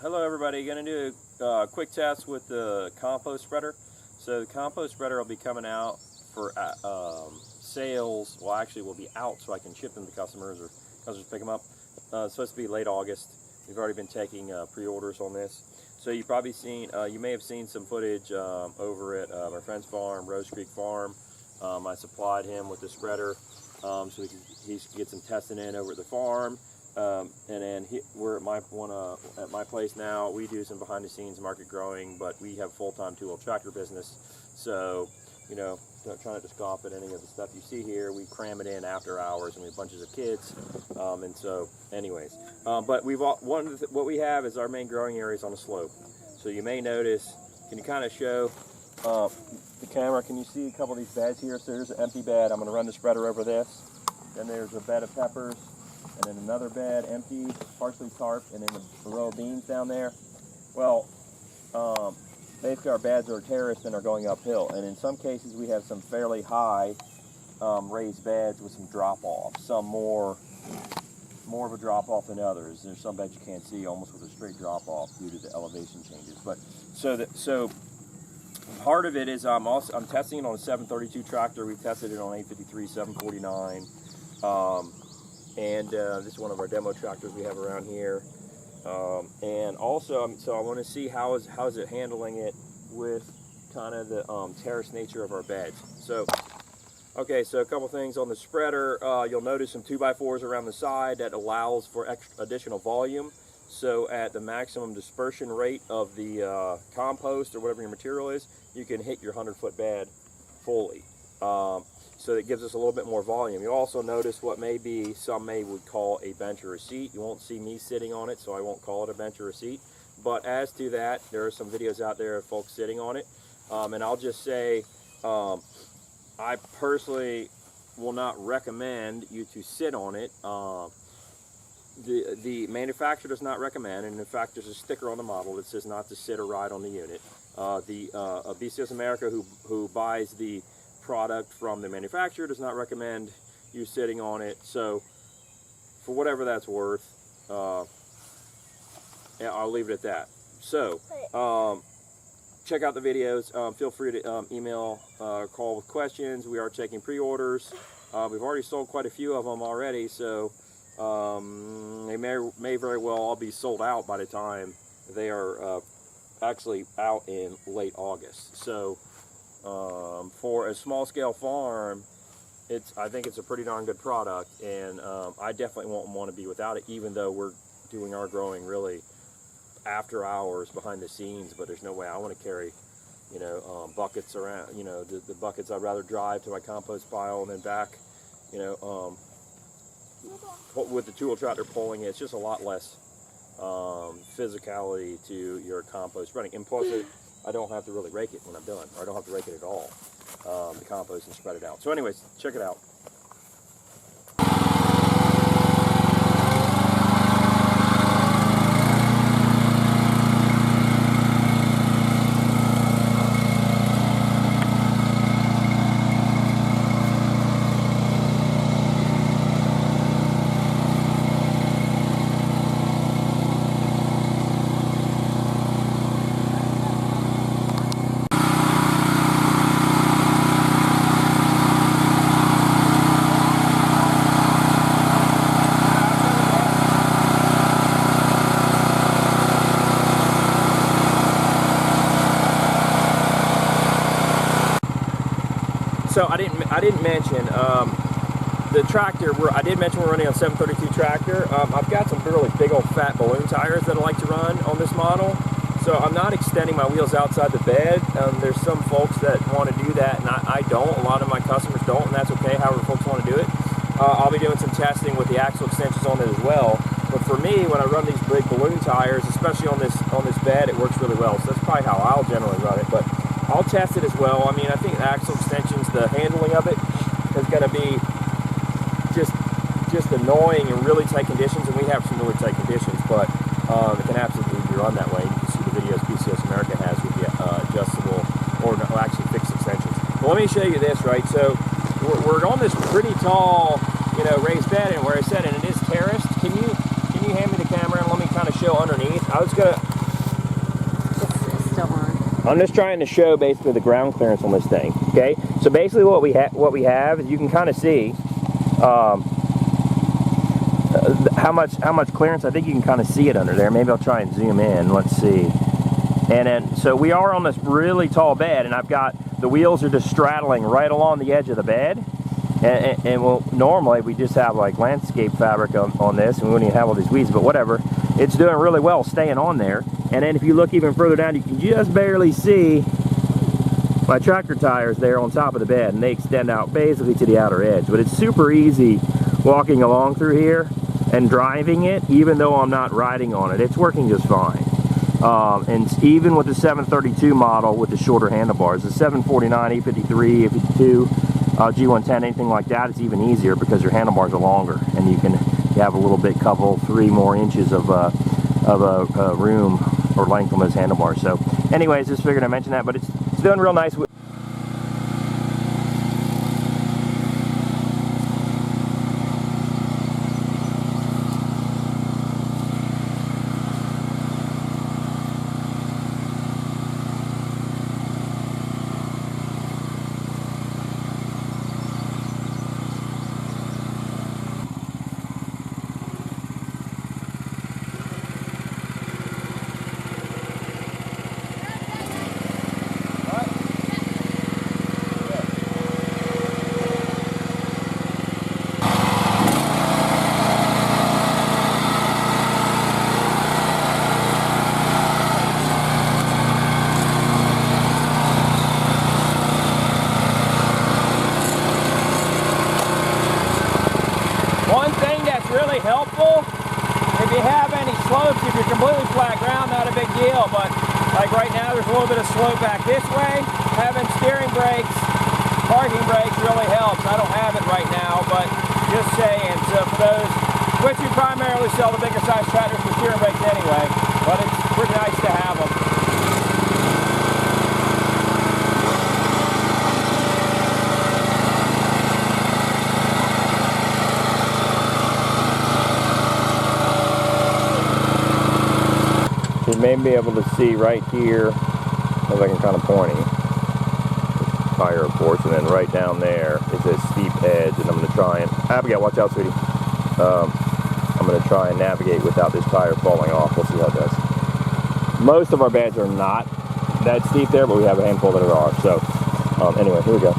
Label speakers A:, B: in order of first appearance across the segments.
A: Hello everybody, going to do a quick test with the compost spreader. So the compost spreader will be coming out for sales. Well, actually will be out so I can ship them to customers or customers pick them up. It's supposed to be late August. We've already been taking pre-orders on this. So you probably seen, you may have seen some footage over at my friend's farm, Rose Creek Farm. I supplied him with the spreader so he can get some testing in over at the farm. And then we're at my place now. We do some behind-the-scenes market growing, but we have full-time two-wheel tractor business. So, you know, trying not to scoff at any of the stuff you see here. We cram it in after hours, and we have bunches of kids. And so, anyways, but what we have is our main growing areas on a slope. So you may notice. Can you kind of show the camera? Can you see a couple of these beds here? So there's an empty bed. I'm going to run the spreader over this. Then there's a bed of peppers. And then another bed, empty, partially tarped, and then a row of beans down there. Well, basically our beds are terraced and are going uphill. And in some cases we have some fairly high raised beds with some drop-off. Some more of a drop-off than others. There's some beds you can't see almost with a straight drop-off due to the elevation changes. But so part of it is I'm testing it on a 732 tractor. We tested it on 853, 749. And this is one of our demo tractors we have around here. And also, so I want to see how is it handling it with kind of the terrace nature of our beds. So, okay, so a couple things on the spreader. You'll notice some 2x4s around the side that allows for additional volume. So at the maximum dispersion rate of the compost or whatever your material is, you can hit your 100-foot bed fully. So it gives us a little bit more volume. You also notice what some would call a bench or a seat. You won't see me sitting on it, so I won't call it a bench or a seat. But as to that, there are some videos out there of folks sitting on it. And I'll just say, I personally will not recommend you to sit on it. The manufacturer does not recommend, and in fact there's a sticker on the model that says not to sit or ride on the unit. BCS America, who buys the product from the manufacturer, does not recommend you sitting on it. So for whatever that's worth, yeah, I'll leave it at that. So check out the videos. Feel free to email, call with questions. We are taking pre-orders. We've already sold quite a few of them already, so they may very well all be sold out by the time they are actually out in late August. So for a small-scale farm, I think it's a pretty darn good product, and I definitely won't want to be without it, even though we're doing our growing really after hours behind the scenes. But there's no way I want to carry, you know, buckets around. You know, the buckets I'd rather drive to my compost pile and then back. You know, with the two-wheel tractor pulling it, it's just a lot less physicality to your compost running. And plus, I don't have to really rake it when I'm done, or I don't have to rake it at all, the compost, and spread it out. So anyways, check it out. So I didn't mention the tractor. I did mention we're running on 732 tractor. I've got some really big old fat balloon tires that I like to run on this model. So I'm not extending my wheels outside the bed. There's some folks that want to do that, and I don't. A lot of my customers don't, and that's okay. However folks want to do it. I'll be doing some testing with the axle extensions on it as well. But for me, when I run these big balloon tires, especially on this bed, it works really well. So that's probably how I'll generally run it. But I'll test it as well. I mean, I think the axle extensions, the handling of it is going to be just annoying in really tight conditions, and we have some really tight conditions, but it can absolutely be run that way. You can see the videos BCS America has with the adjustable, or no, actually fixed extensions. But let me show you this, right? So we're on this pretty tall, you know, raised bed, and where I said, and it is terraced. Can you hand me the camera and let me kind of show underneath. I was gonna.
B: It's still on.
A: I'm just trying to show basically the ground clearance on this thing. Okay, so basically what we have is you can kind of see how much clearance. I think you can kind of see it under there. Maybe I'll try and zoom in. Let's see. And then so we are on this really tall bed, and I've got the wheels are just straddling right along the edge of the bed. And well, normally we just have like landscape fabric on this, and we wouldn't even have all these weeds, but whatever. It's doing really well staying on there. And then if you look even further down, you can just barely see my tractor tires there on top of the bed, and they extend out basically to the outer edge. But it's super easy walking along through here and driving it, even though I'm not riding on it. It's working just fine. And even with the 732 model with the shorter handlebars, the 749, 853, 852, G110, anything like that, it's even easier because your handlebars are longer, and you have a little bit, three more inches of room or length on those handlebars. So, anyways, just figured I'd mention that, but it's doing real nice. One thing that's really helpful, if you have any slopes, if you're completely flat ground, not a big deal, but like right now there's a little bit of slope back this way. Having steering brakes, parking brakes really helps. I don't have it right now, but just saying. So for those, which we primarily sell the bigger size tractors for steering brakes anyway, but it's pretty nice to have them. You may be able to see right here, as I can kind of point you, tire of course, and then right down there is a steep edge, and I'm going to try and, Abigail, watch out sweetie, I'm going to try and navigate without this tire falling off. We'll see how it does. Most of our beds are not that steep there, but we have a handful that are, so anyway, here we go.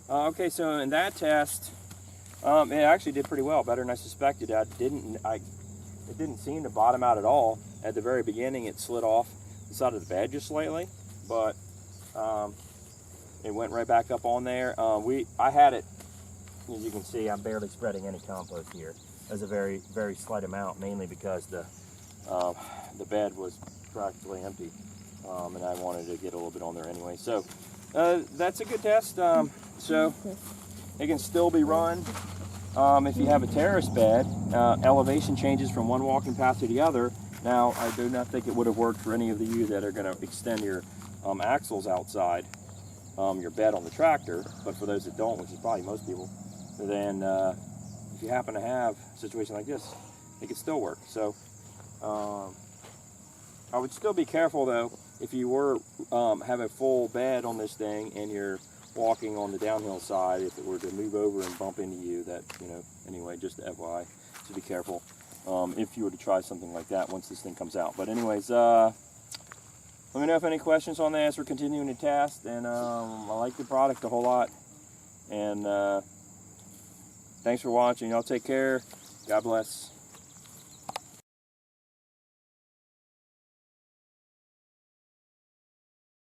A: Okay, so in that test, it actually did pretty well, better than I suspected. It didn't seem to bottom out at all. At the very beginning, it slid off the side of the bed just slightly, but it went right back up on there. I had it, as you can see, I'm barely spreading any compost here. There's a very, very slight amount, mainly because the bed was practically empty, and I wanted to get a little bit on there anyway. So that's a good test. So it can still be run. If you have a terrace bed, elevation changes from one walking path to the other. Now, I do not think it would have worked for any of you that are going to extend your axles outside your bed on the tractor, but for those that don't, which is probably most people, then if you happen to have a situation like this, it could still work. So I would still be careful though, if you were have a full bed on this thing and you're walking on the downhill side, if it were to move over and bump into you, that, you know, anyway, just FYI, so be careful. if you were to try something like that once this thing comes out. But anyways, let me know if any questions on this. We're continuing to test, and I like the product a whole lot. And thanks for watching. Y'all take care. God bless.